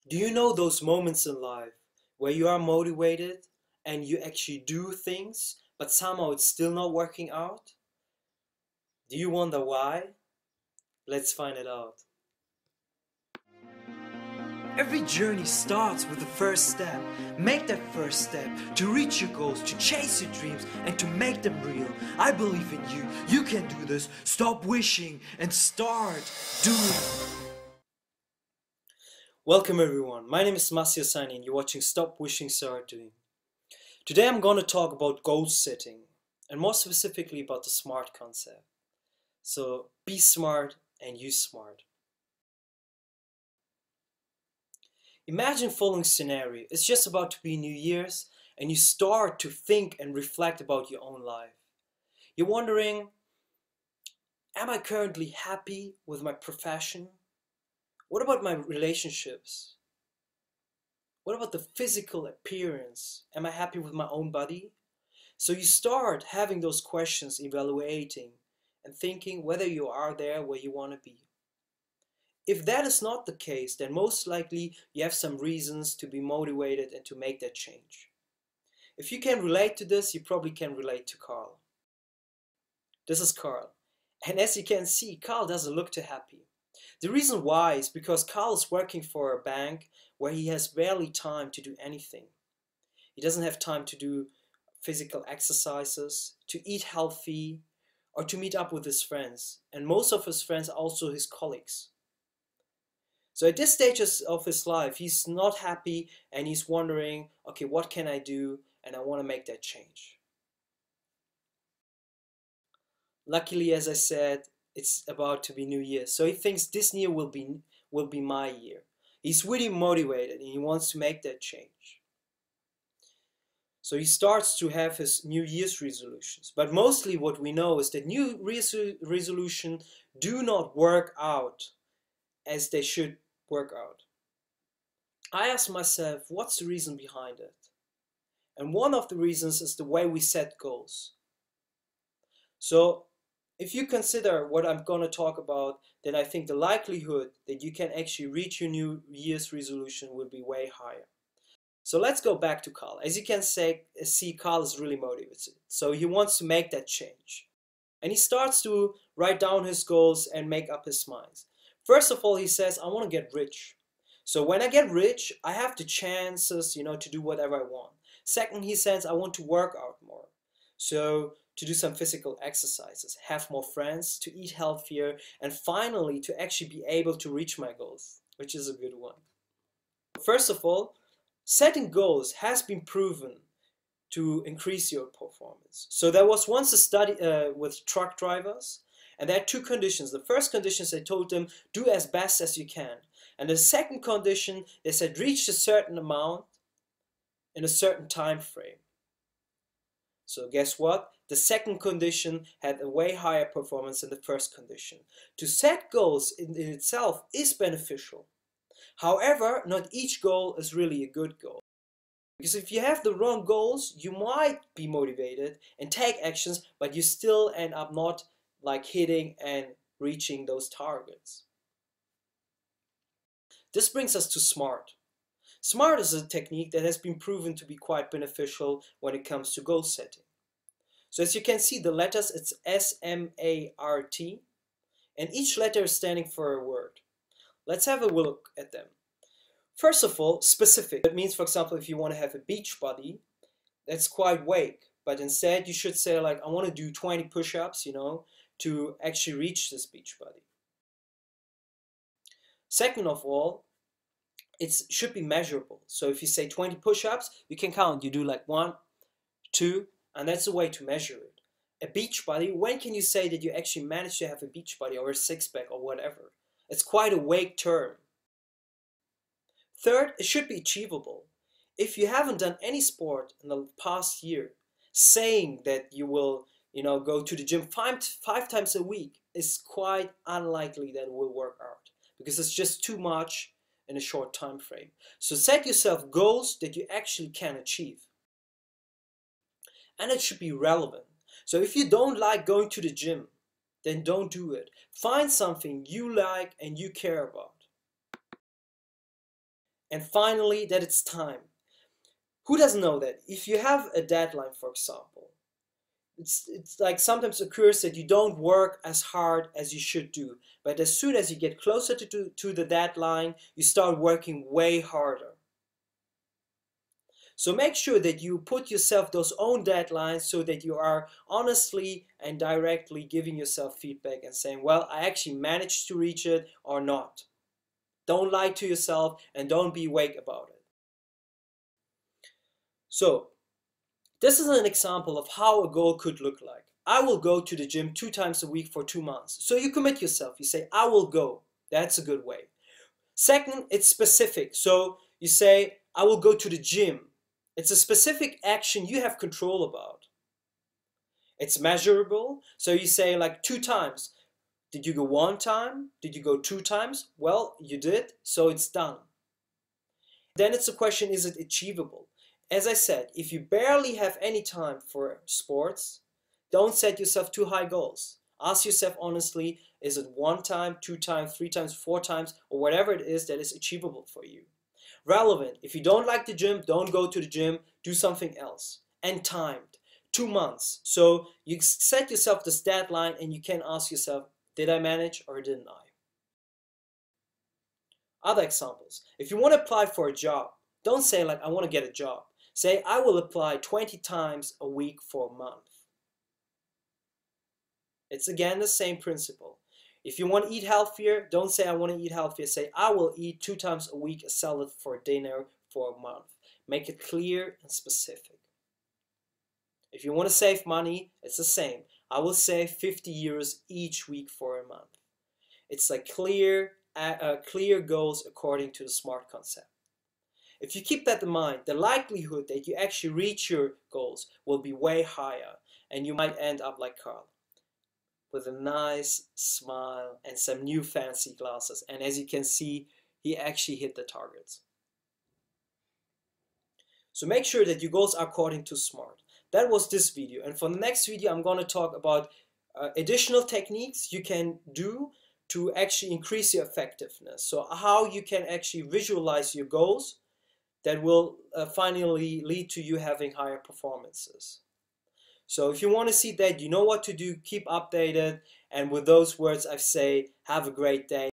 Do you know those moments in life where you are motivated and you actually do things, but somehow it's still not working out? Do you wonder why? Let's find it out. Every journey starts with the first step. Make that first step to reach your goals, to chase your dreams, and to make them real. I believe in you. You can do this. Stop wishing and start doing. Welcome everyone. My name is MassihCoaching and you're watching Stop Wishing, Start Doing. Today I'm going to talk about goal setting and more specifically about the SMART concept. So be smart and use smart. Imagine following scenario. It's just about to be New Year's and you start to think and reflect about your own life. You're wondering, am I currently happy with my profession? What about my relationships? What about the physical appearance? Am I happy with my own body? So you start having those questions, evaluating and thinking whether you are there where you want to be. If that is not the case, then most likely you have some reasons to be motivated and to make that change. If you can relate to this, you probably can relate to Carl. This is Carl. And as you can see, Carl doesn't look too happy. The reason why is because Carl is working for a bank where he has barely time to do anything. He doesn't have time to do physical exercises, to eat healthy, or to meet up with his friends. And most of his friends are also his colleagues. So at this stage of his life, he's not happy and he's wondering, okay, what can I do? And I want to make that change. Luckily, as I said, it's about to be New Year. So he thinks this year will be my year. He's really motivated and he wants to make that change. So he starts to have his New Year's resolutions. But mostly what we know is that New Year's resolutions do not work out as they should work out. I asked myself, what's the reason behind it? And one of the reasons is the way we set goals. So if you consider what I'm going to talk about, then I think the likelihood that you can actually reach your New Year's resolution will be way higher. So let's go back to Carl. As you can see, Carl is really motivated. So he wants to make that change. And he starts to write down his goals and make up his mind. First of all, he says, I want to get rich. So when I get rich, I have the chances, to do whatever I want. Second, he says, I want to work out more. So to do some physical exercises, have more friends, to eat healthier, and finally to actually be able to reach my goals, which is a good one. First of all, setting goals has been proven to increase your performance. So there was once a study with truck drivers, and there are two conditions. The first condition is they told them, do as best as you can. And the second condition, they said, reach a certain amount in a certain time frame. So guess what? The second condition had a way higher performance than the first condition. To set goals in itself is beneficial. However, not each goal is really a good goal. Because if you have the wrong goals, you might be motivated and take actions, but you still end up not hitting and reaching those targets. This brings us to SMART. SMART is a technique that has been proven to be quite beneficial when it comes to goal setting. So as you can see, the letters, it's S-M-A-R-T, and each letter is standing for a word. Let's have a look at them. First of all, specific. That means, for example, if you want to have a beach body, that's quite vague. But instead, you should say, I want to do 20 push-ups, to actually reach this beach body. Second of all, it should be measurable. So if you say 20 push-ups, you can count. You do 1, 2, and that's a way to measure it. A beach body, when can you say that you actually managed to have a beach body or a six-pack or whatever? It's quite a vague term. Third, it should be achievable. If you haven't done any sport in the past year, saying that you will go to the gym five times a week is quite unlikely that it will work out because it's just too much in a short time frame. So set yourself goals that you actually can achieve. And it should be relevant. So if you don't like going to the gym, then don't do it. Find something you like and you care about. And finally, that it's time. Who doesn't know that? If you have a deadline, for example, it's like sometimes occurs that you don't work as hard as you should do. But as soon as you get closer to the deadline, you start working way harder. So make sure that you put yourself those own deadlines so that you are honestly and directly giving yourself feedback and saying, well, I actually managed to reach it or not. Don't lie to yourself and don't be vague about it. So this is an example of how a goal could look like. I will go to the gym 2 times a week for 2 months. So you commit yourself. You say, I will go. That's a good way. Second, it's specific. So you say, I will go to the gym. It's a specific action you have control about. It's measurable. So you say like 2 times. Did you go 1 time? Did you go 2 times? Well, you did, so it's done. Then it's a question, is it achievable? As I said, if you barely have any time for sports, don't set yourself too high goals. Ask yourself honestly, is it 1 time, 2 times, 3 times, 4 times, or whatever it is that is achievable for you. Relevant. If you don't like the gym, don't go to the gym, do something else. And timed. 2 months. So you set yourself this deadline and you can ask yourself, did I manage or didn't I? Other examples. If you want to apply for a job, don't say like, I want to get a job. Say, I will apply 20 times a week for a month. It's again the same principle. If you want to eat healthier, don't say I want to eat healthier. Say I will eat 2 times a week a salad for dinner for a month. Make it clear and specific. If you want to save money, it's the same. I will save 50 euros each week for a month. It's like clear goals according to the SMART concept. If you keep that in mind, the likelihood that you actually reach your goals will be way higher, and you might end up like Carl, with a nice smile and some new fancy glasses. And as you can see, he actually hit the targets. So make sure that your goals are according to SMART. That was this video. And for the next video, I'm going to talk about additional techniques you can do to actually increase your effectiveness. So how you can actually visualize your goals that will finally lead to you having higher performances. So if you want to see that, you know what to do, keep updated. And with those words, I say, have a great day.